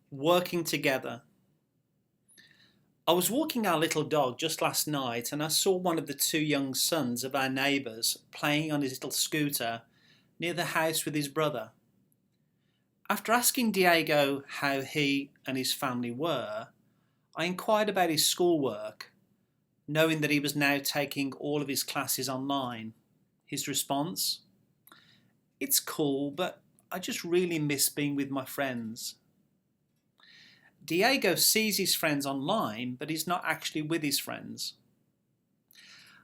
Working together. I was walking our little dog just last night and I saw one of the two young sons of our neighbours playing on his little scooter near the house with his brother. After asking Diego how he and his family were, I inquired about his schoolwork, knowing that he was now taking all of his classes online. His response? It's cool, but I just really miss being with my friends. Diego sees his friends online, but he's not actually with his friends.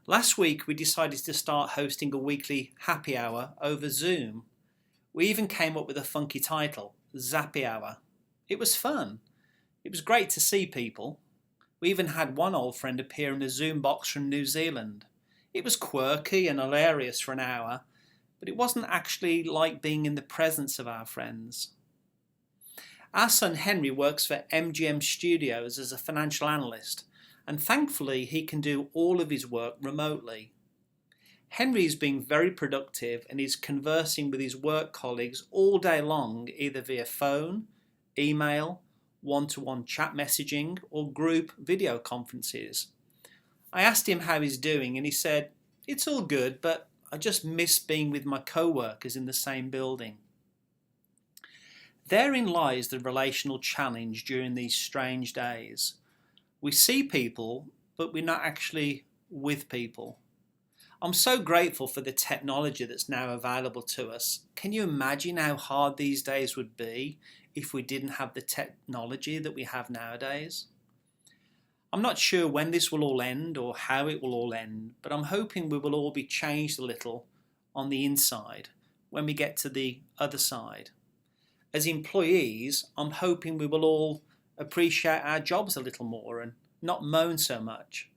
Last week, we decided to start hosting a weekly happy hour over Zoom. We even came up with a funky title, Zappy Hour. It was fun. It was great to see people. We even had one old friend appear in a Zoom box from New Zealand. It was quirky and hilarious for an hour, but it wasn't actually like being in the presence of our friends. Our son Henry works for MGM Studios as a financial analyst, and thankfully he can do all of his work remotely. Henry is being very productive and is conversing with his work colleagues all day long, either via phone, email, one-to-one chat messaging, or group video conferences. I asked him how he's doing and he said, "It's all good, but I just miss being with my co-workers in the same building." Therein lies the relational challenge during these strange days. We see people, but we're not actually with people. I'm so grateful for the technology that's now available to us. Can you imagine how hard these days would be if we didn't have the technology that we have nowadays? I'm not sure when this will all end or how it will all end, but I'm hoping we will all be changed a little on the inside when we get to the other side. As employees, I'm hoping we will all appreciate our jobs a little more and not moan so much.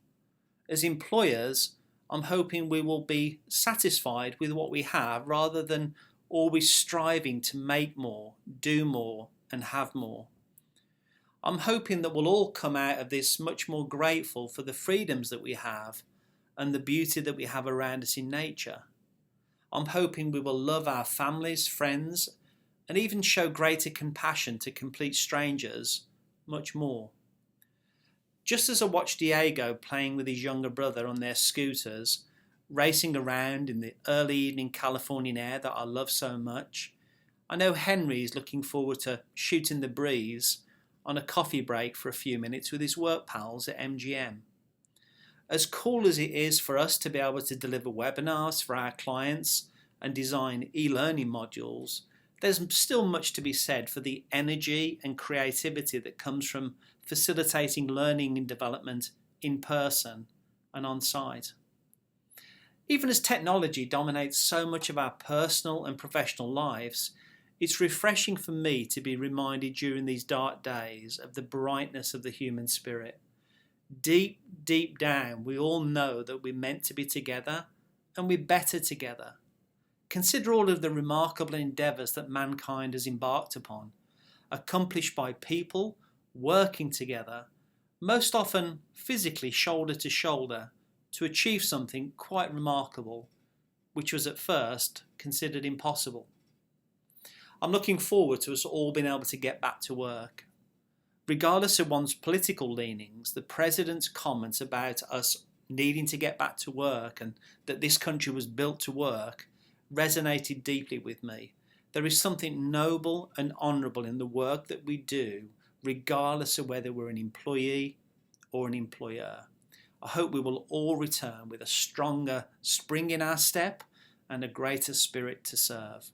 As employers, I'm hoping we will be satisfied with what we have rather than always striving to make more, do more, and have more. I'm hoping that we'll all come out of this much more grateful for the freedoms that we have and the beauty that we have around us in nature. I'm hoping we will love our families, friends, and even show greater compassion to complete strangers much more. Just as I watched Diego playing with his younger brother on their scooters, racing around in the early evening Californian air that I love so much, I know Henry is looking forward to shooting the breeze on a coffee break for a few minutes with his work pals at MGM. As cool as it is for us to be able to deliver webinars for our clients and design e-learning modules, there's still much to be said for the energy and creativity that comes from facilitating learning and development in person and on site. Even as technology dominates so much of our personal and professional lives, it's refreshing for me to be reminded during these dark days of the brightness of the human spirit. Deep, deep down, we all know that we're meant to be together and we're better together. Consider all of the remarkable endeavours that mankind has embarked upon, accomplished by people working together, most often physically shoulder to shoulder, to achieve something quite remarkable, which was at first considered impossible. I'm looking forward to us all being able to get back to work. Regardless of one's political leanings, the President's comments about us needing to get back to work and that this country was built to work resonated deeply with me. There is something noble and honourable in the work that we do, regardless of whether we're an employee or an employer. I hope we will all return with a stronger spring in our step and a greater spirit to serve.